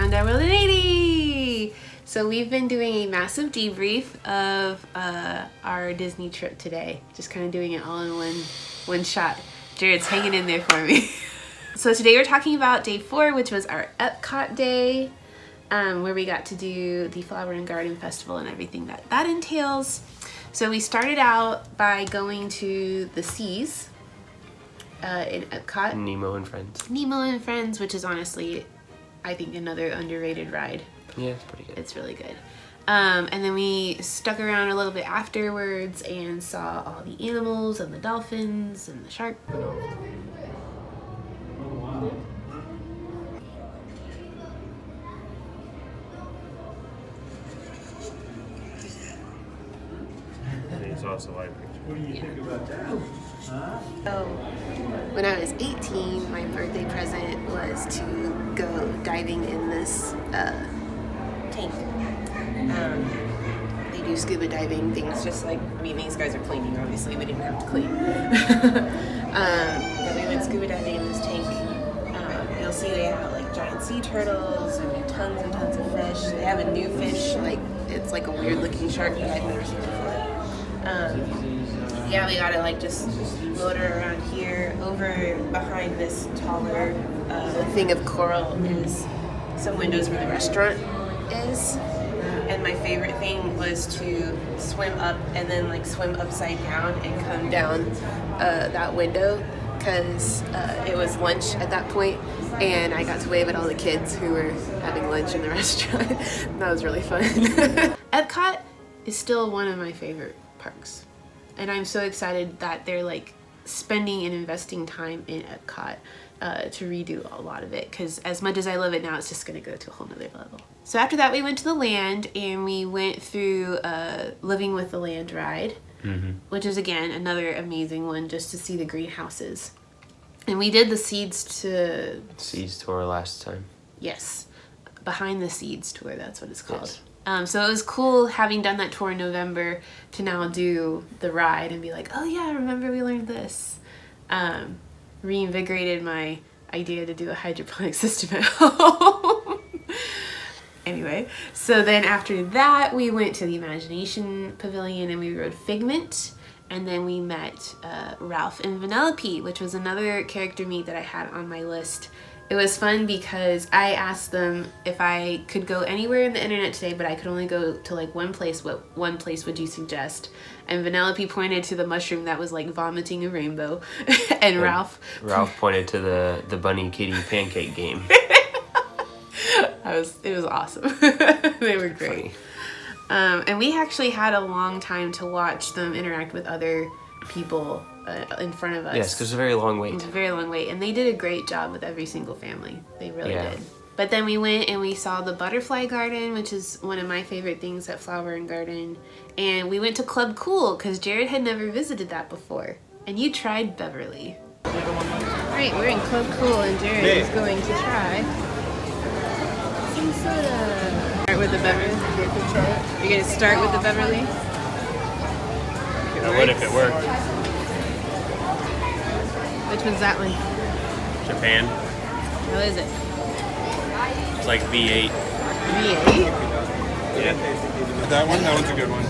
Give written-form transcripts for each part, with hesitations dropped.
Wonder World and 80! So we've been doing a massive debrief of our Disney trip today. Just kind of doing it all in one shot. Jared's hanging in there for me. So today we're talking about day 4, which was our Epcot day, where we got to do the Flower and Garden Festival and everything that entails. So we started out by going to the Seas in Epcot. Nemo and Friends. Nemo and Friends, which is honestly, I think, another underrated ride. Yeah, it's pretty good. It's really good. And then we stuck around a little bit afterwards and saw all the animals and the dolphins and the shark. It's also like What do you think about that? Huh? So, when I was 18, my birthday present was to go diving in this tank. They do scuba diving things just like, I mean, these guys are cleaning, obviously, we didn't have to clean. But we went scuba diving in this tank. You'll see they have like giant sea turtles and tons of fish. They have a new fish, like, it's like a weird looking shark that I've never seen before. Yeah, we gotta like just motor around here. Over behind this taller thing of coral is some windows where the restaurant is. And my favorite thing was to swim up and then like swim upside down and come down that window, because it was lunch at that point and I got to wave at all the kids who were having lunch in the restaurant. That was really fun. Epcot is still one of my favorite parks, and I'm so excited that they're like spending and investing time in Epcot to redo a lot of it, because as much as I love it now, it's just going to go to a whole nother level. So after that, we went to the land and we went through Living with the Land ride, which is again another amazing one, just to see the greenhouses. And we did the Seeds tour last time. Yes, Behind the Seeds tour, that's what it's called. Yes. So it was cool having done that tour in November to now do the ride and be like, oh yeah, remember we learned this. Reinvigorated my idea to do a hydroponic system at home. Anyway, so then after that, we went to the Imagination Pavilion and we rode Figment. And then we met Ralph and Vanellope, which was another character meet that I had on my list. It was fun because I asked them if I could go anywhere in the internet today, but I could only go to like one place. What one place would you suggest? And Vanellope pointed to the mushroom that was like vomiting a rainbow. And Ralph pointed to the bunny kitty pancake game. It was awesome. They were great. And we actually had a long time to watch them interact with other people in front of us. Yes, because it's a very long wait. It was a very long wait, and they did a great job with every single family. They really did. But then we went and we saw the Butterfly Garden, which is one of my favorite things at Flower and Garden. And we went to Club Cool, because Jared had never visited that before. And you tried Beverly. Alright, we're in Club Cool, and Jared is going to try some soda. Start with the Beverly. You're going to start with the Beverly? I would if it worked. Which one's that one? Japan. How is it? It's like V8. V8? Yeah. That one's a good one.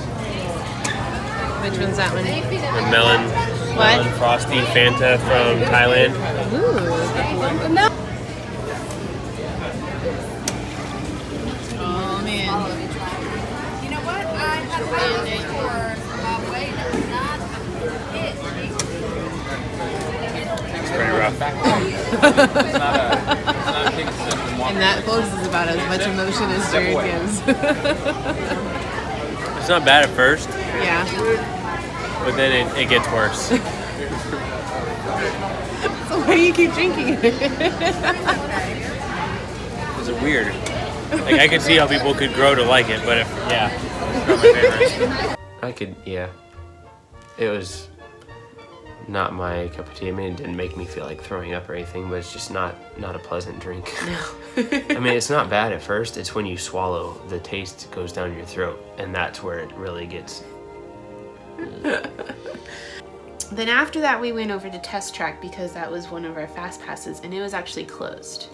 Which one's that one? The melon frosty Fanta from Thailand. Ooh. No. Oh man. You know what? I had a for weight. Not it. It's pretty rough. And that close is about as much emotion as Jared gives. It's not bad at first, Yeah. but then it gets worse. So why do you keep drinking it? It's weird. Like, I could see how people could grow to like it, but it's not my favorite. It was not my cup of tea. I mean, it didn't make me feel like throwing up or anything, but it's just not a pleasant drink. No. I mean, it's not bad at first. It's when you swallow, the taste goes down your throat, and that's where it really gets... Then after that, we went over to Test Track because that was one of our fast passes, and it was actually closed.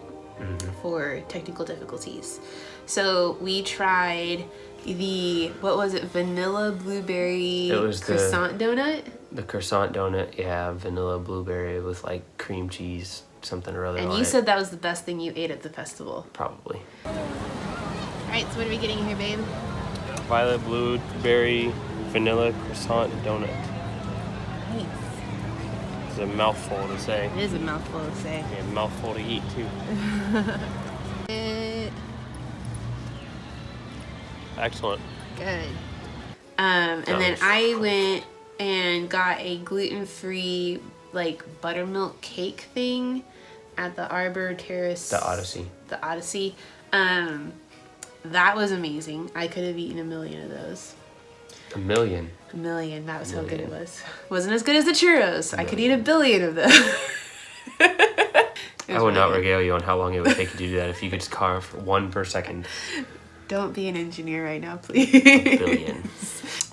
for technical difficulties. So we tried the, what was it, vanilla blueberry croissant donut? The croissant donut, yeah, vanilla blueberry with like cream cheese, something or other. And you said that was the best thing you ate at the festival. Probably. Alright, so what are we getting here, babe? Violet blueberry vanilla croissant donut. Nice. It's a mouthful to say. It is a mouthful to say. Yeah, a mouthful to eat too. Excellent. Good. And then I went and got a gluten-free like buttermilk cake thing at the Arbor Terrace. The Odyssey. The Odyssey. That was amazing. I could have eaten 1 million of those. 1 million. 1 million. That was how good it was. Wasn't as good as the churros. I could eat 1 billion of those. I would not regale you on how long it would take you to do that if you could just carve 1 per second. Don't be an engineer right now, please. 1 billion.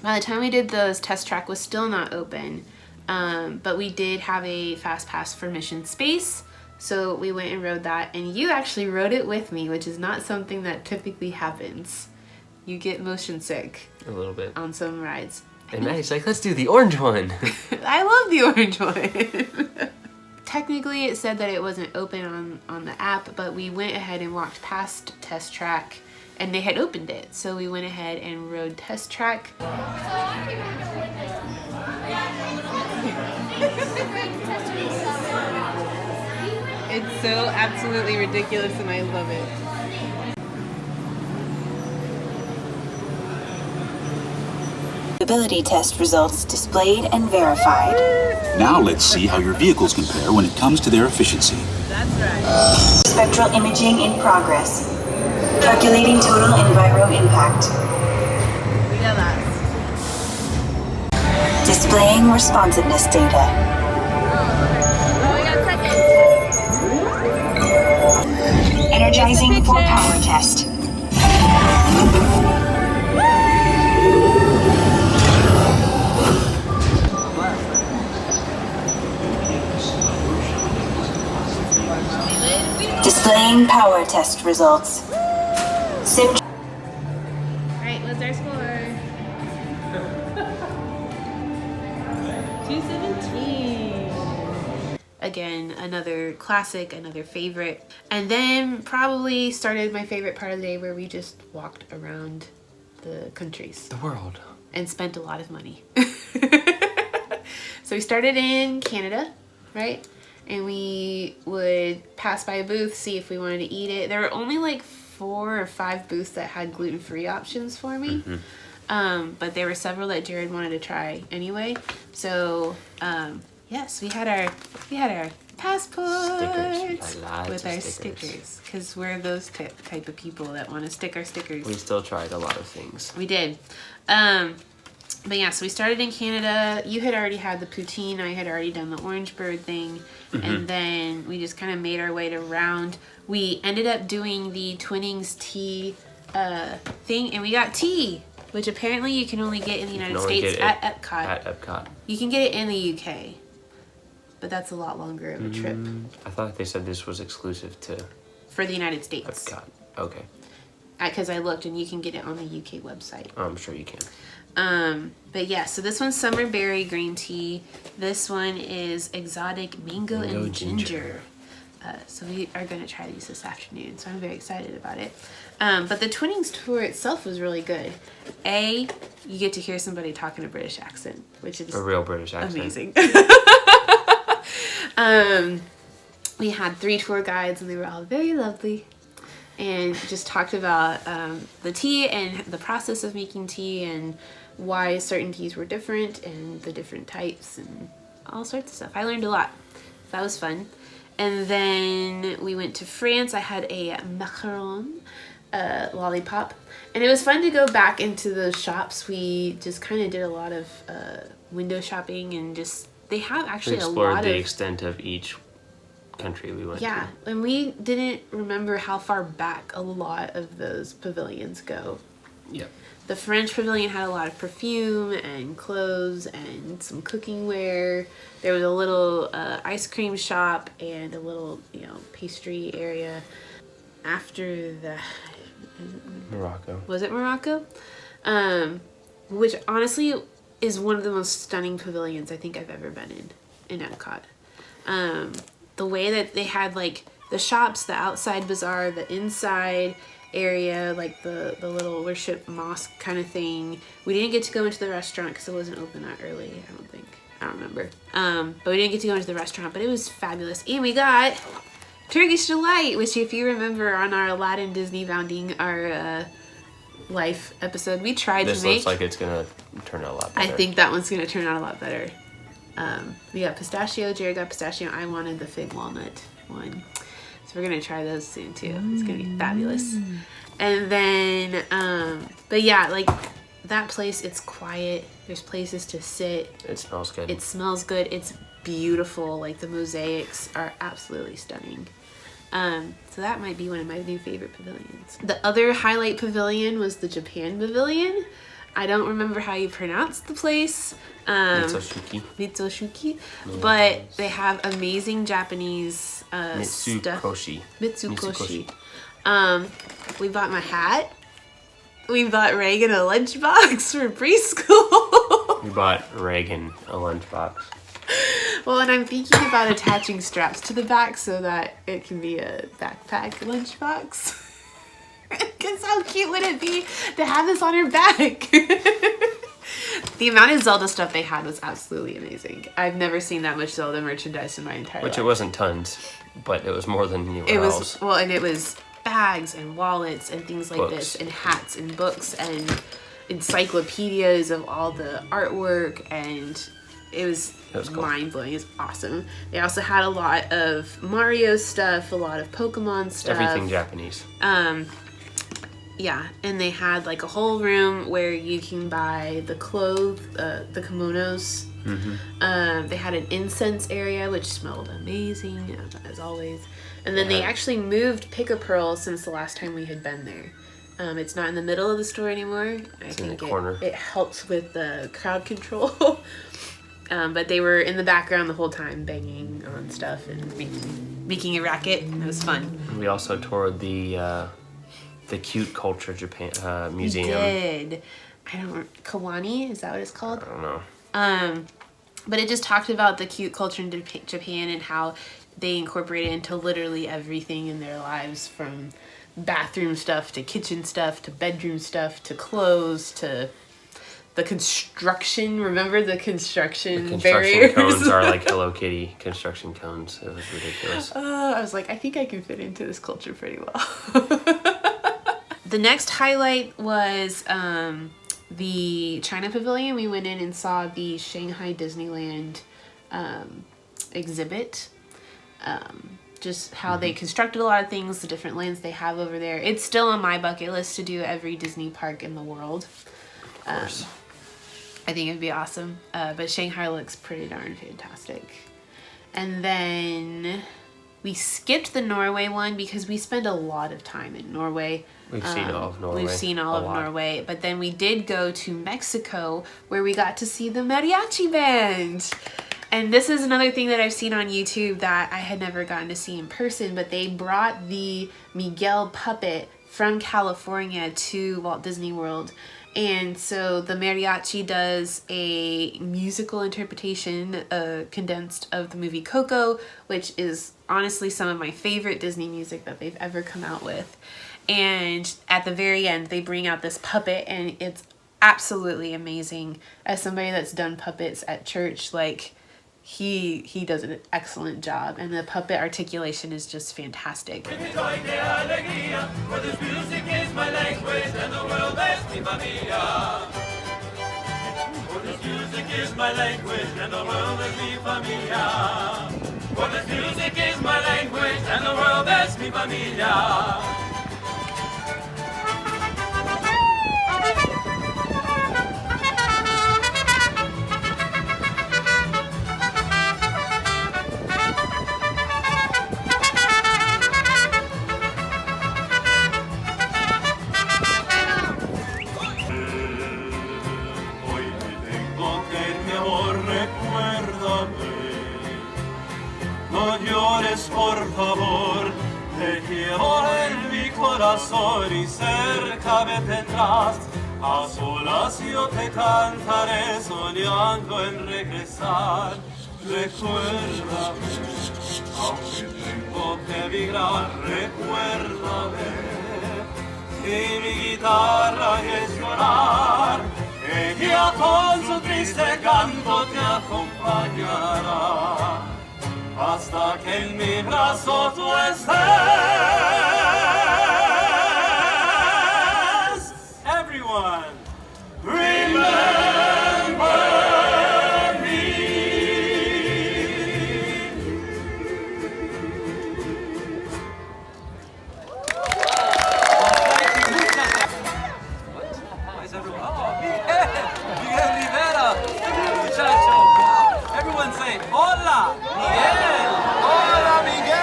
By the time we did those, Test Track was still not open. But we did have a fast pass for Mission Space. So we went and rode that. And you actually rode it with me, which is not something that typically happens. You get motion sick. A little bit. On some rides. And Maddie's like, let's do the orange one. I love the orange one. Technically, it said that it wasn't open on the app, but we went ahead and walked past Test Track, and they had opened it. So we went ahead and rode Test Track. It's so absolutely ridiculous, and I love it. Ability test results displayed and verified. Now let's see how your vehicles compare when it comes to their efficiency. That's right. Spectral imaging in progress. Calculating total enviro impact. We got that. Displaying responsiveness data. Oh, we got seconds. Energizing for power test. Displaying power test results. Alright, what's our score? 217. Again, another classic, another favorite. And then probably started my favorite part of the day where we just walked around the countries. The world. And spent a lot of money. So we started in Canada, right? And we would pass by a booth, see if we wanted to eat it. There were only like 4 or 5 booths that had gluten-free options for me. But there were several that Jared wanted to try anyway. So yes, we had our passports with our stickers, because we're those type of people that want to stick our stickers. We still tried a lot of things. We did. But yeah, so we started in Canada. You had already had the poutine. I had already done the orange bird thing. And then we just kind of made our way to round. We ended up doing the Twinnings tea thing, and we got tea, which apparently you can only get in the United States at Epcot. At Epcot. You can get it in the UK, but that's a lot longer of a trip. I thought they said this was exclusive to For the United States. Epcot. Okay. Because I looked, and you can get it on the UK website. I'm sure you can. But yeah, so this one's summer berry green tea. This one is exotic mango and ginger. So we are going to try these this afternoon, so I'm very excited about it. But the Twinnings tour itself was really good. You get to hear somebody talking a British accent, which is a real British accent. Amazing. We had 3 tour guides, and they were all very lovely, and just talked about the tea and the process of making tea and why certain teas were different and the different types and all sorts of stuff. I learned a lot. That was fun. And then we went to France. I had a macaron lollipop, and it was fun to go back into those shops. We just kind of did a lot of window shopping, and just they have actually a lot of... We explored the extent of each country we went to. Yeah, and we didn't remember how far back a lot of those pavilions go. Yep. The French pavilion had a lot of perfume and clothes and some cooking ware. There was a little ice cream shop and a little, pastry area. after that, Morocco. was it Morocco? Which honestly is one of the most stunning pavilions I think I've ever been in Epcot. The way that they had like the shops, the outside bazaar, the inside area, like the little worship mosque kind of thing. We didn't get to go into the restaurant because it wasn't open that early, I don't think. I don't remember. But we didn't get to go into the restaurant, but it was fabulous. And we got Turkish Delight, which if you remember on our Aladdin Disney Bounding, our life episode, we tried to make. This looks like it's gonna turn out a lot better. I think that one's gonna turn out a lot better. We got pistachio, Jared got pistachio, I wanted the fig walnut one. So we're gonna try those soon too. It's gonna be fabulous. And then, but yeah, like that place, it's quiet. There's places to sit. It smells good. It smells good. It's beautiful. Like the mosaics are absolutely stunning. So that might be one of my new favorite pavilions. The other highlight pavilion was the Japan Pavilion. I don't remember how you pronounce the place. Mitsushuki. But they have amazing Japanese stuff. Mitsukoshi. We bought my hat. We bought Reagan a lunchbox for preschool. We bought Reagan a lunchbox. Well, and I'm thinking about attaching straps to the back so that it can be a backpack lunchbox. Because how cute would it be to have this on your back? The amount of Zelda stuff they had was absolutely amazing. I've never seen that much Zelda merchandise in my entire life. Which it wasn't tons, but it was more than anywhere else. Well, and it was bags and wallets and things like this, and hats and books and encyclopedias of all the artwork, and it was cool. Mind-blowing. It was awesome. They also had a lot of Mario stuff, a lot of Pokemon stuff. Everything Japanese. Yeah, and they had like a whole room where you can buy the clothes, the kimonos. They had an incense area which smelled amazing as always. And then they actually moved Pick-a-Pearl since the last time we had been there. It's not in the middle of the store anymore. I think in the corner. It helps with the crowd control. But they were in the background the whole time, banging on stuff and making a racket. It was fun. We also toured the Cute Culture Japan Museum. We did. Kawani, is that what it's called? I don't know. But it just talked about the cute culture in Japan and how they incorporate it into literally everything in their lives, from bathroom stuff to kitchen stuff to bedroom stuff to clothes to the construction. Remember the construction barriers? Cones are like Hello Kitty construction cones. It was ridiculous. I was like, I think I can fit into this culture pretty well. The next highlight was the China Pavilion. We went in and saw the Shanghai Disneyland exhibit. Just how they constructed a lot of things, the different lands they have over there. It's still on my bucket list to do every Disney park in the world. Of course. I think it'd be awesome. But Shanghai looks pretty darn fantastic. And then we skipped the Norway one because we spend a lot of time in Norway. We've seen all of Norway. We've seen all of Norway. But then we did go to Mexico where we got to see the mariachi band. And this is another thing that I've seen on YouTube that I had never gotten to see in person, but they brought the Miguel puppet from California to Walt Disney World. And so the mariachi does a musical interpretation, condensed, of the movie Coco, which is honestly some of my favorite Disney music that they've ever come out with. And at the very end, they bring out this puppet, and it's absolutely amazing. As somebody that's done puppets at church, like, he does an excellent job, and the puppet articulation is just fantastic. No llores, por favor, Te quiero en mi corazón y cerca me tendrás. A solas yo te cantaré soñando en regresar. Recuérdame, aunque tengo que emigrar, recuérdame que mi guitarra es llorar. Ella con su triste canto te acompañará hasta que en mi brazo tú estés. Everyone, remember me. Why is everyone? Oh, Miguel! Miguel Rivera! Muchacho! Everyone say, hola, Miguel! Hola, Miguel!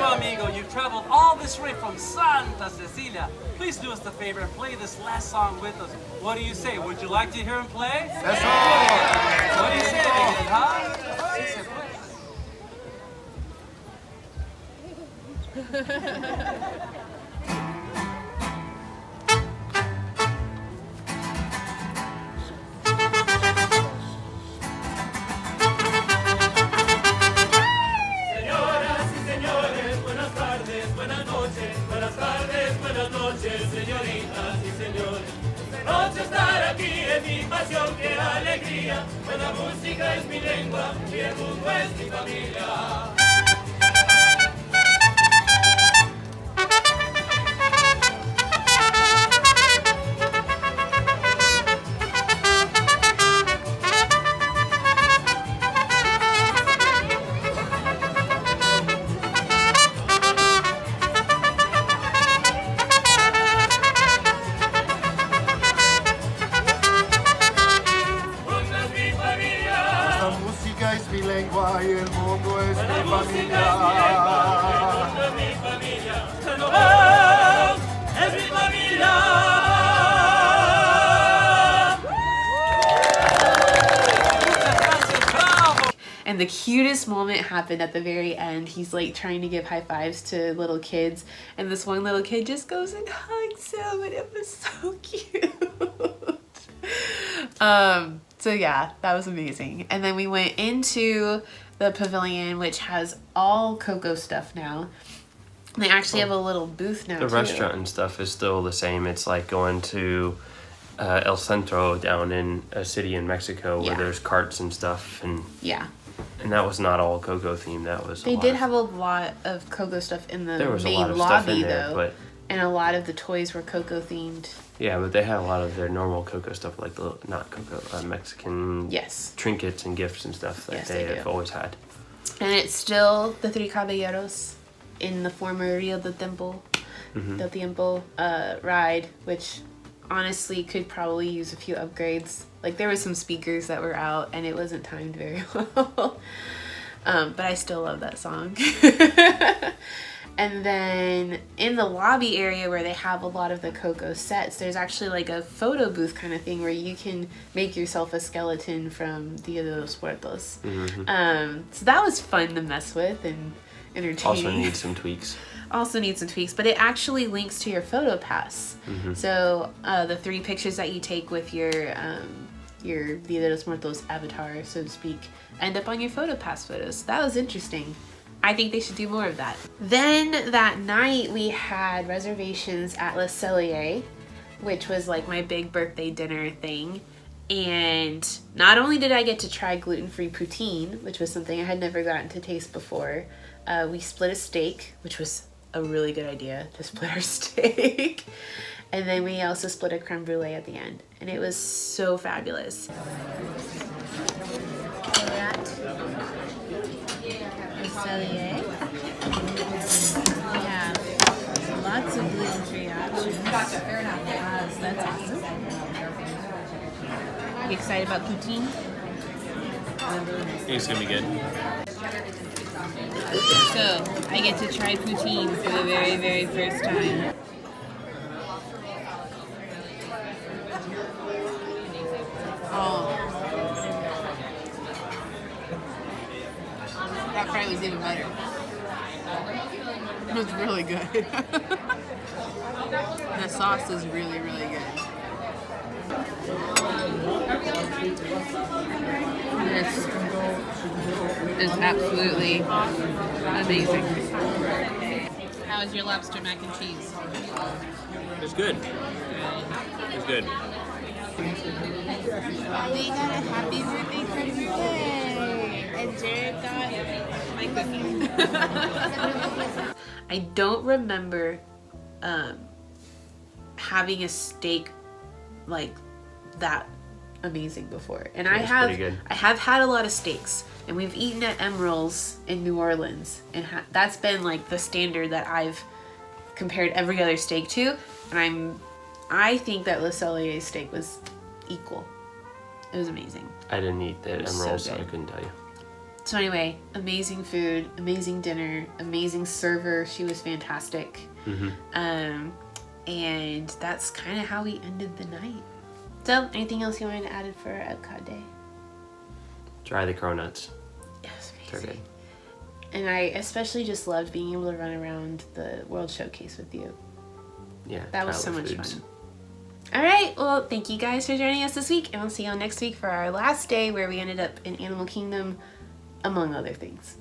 Amigo, you've traveled all this way from Santa Cecilia. Please do us the favor and play this last song with us. What do you say? Would you like to hear him play? That's all. What do you say, Miguel, huh? Señoras y señores, buenas tardes, buenas noches. Buenas tardes, buenas noches, señoritas y señores. Esta noche estar aquí es mi pasión, qué alegría. Pues la música es mi lengua y el mundo es mi familia. Y el mundo es mi familia. Es mi familia. And the cutest moment happened at the very end. He's like trying to give high fives to little kids, and this one little kid just goes and hugs him, and it was so cute. So yeah, that was amazing. And then we went into the pavilion, which has all Coco stuff now. They actually have a little booth now. The restaurant and stuff is still the same. It's like going to El Centro down in a city in Mexico where there's carts and stuff, and and that was not all Coco themed. That was they did have a lot of Coco stuff in the there was main a lot of lobby stuff in there, though, but and a lot of the toys were Coco themed. yeah, but they had a lot of their normal Coco stuff, like the not Coco Mexican trinkets and gifts and stuff that they have always had. And it's still the Three Caballeros in the former Rio del Tiempo ride, which honestly could probably use a few upgrades. Like there were some speakers that were out and it wasn't timed very well. But I still love that song. And then in the lobby area where they have a lot of the Coco sets, there's actually like a photo booth kind of thing where you can make yourself a skeleton from Dia de los Muertos. So that was fun to mess with and entertaining. Also needs some tweaks. But it actually links to your photo pass. So the 3 pictures that you take with your Dia de los Muertos avatar, so to speak, end up on your photo pass photos. That was interesting. I think they should do more of that. Then that night we had reservations at Le Cellier, which was like my big birthday dinner thing. And not only did I get to try gluten-free poutine, which was something I had never gotten to taste before, we split a steak, which was a really good idea to split our steak. And then we also split a creme brulee at the end. And it was so fabulous. Cellier. We have lots of gluten-free options. Gotcha, fair enough. So that's awesome. You excited about poutine? I think it's gonna be good. So, I get to try poutine for the very, very first time. Oh. That fry was even better. It's really good. The sauce is really, really good. This is absolutely amazing. How is your lobster mac and cheese? It's good. It's good. We got a happy birthday from today, and Jared got my cookie. I don't remember having a steak like that amazing before, and I have had a lot of steaks, and we've eaten at Emeril's in New Orleans, and that's been like the standard that I've compared every other steak to, and I think that Le Cellier's steak was equal. It was amazing. I didn't eat that Emerald, so I good. couldn't tell you. So anyway, amazing food, amazing dinner, amazing server. She was fantastic. And that's kind of how we ended the night. So, anything else you wanted to add for our Epcot day? Try the cronuts. Yes, They're amazing. good. And I especially just loved being able to run around the World Showcase with you. Yeah, That was so try all much the foods. fun. All right, well, thank you guys for joining us this week, and we'll see you all next week for our last day where we ended up in Animal Kingdom, among other things.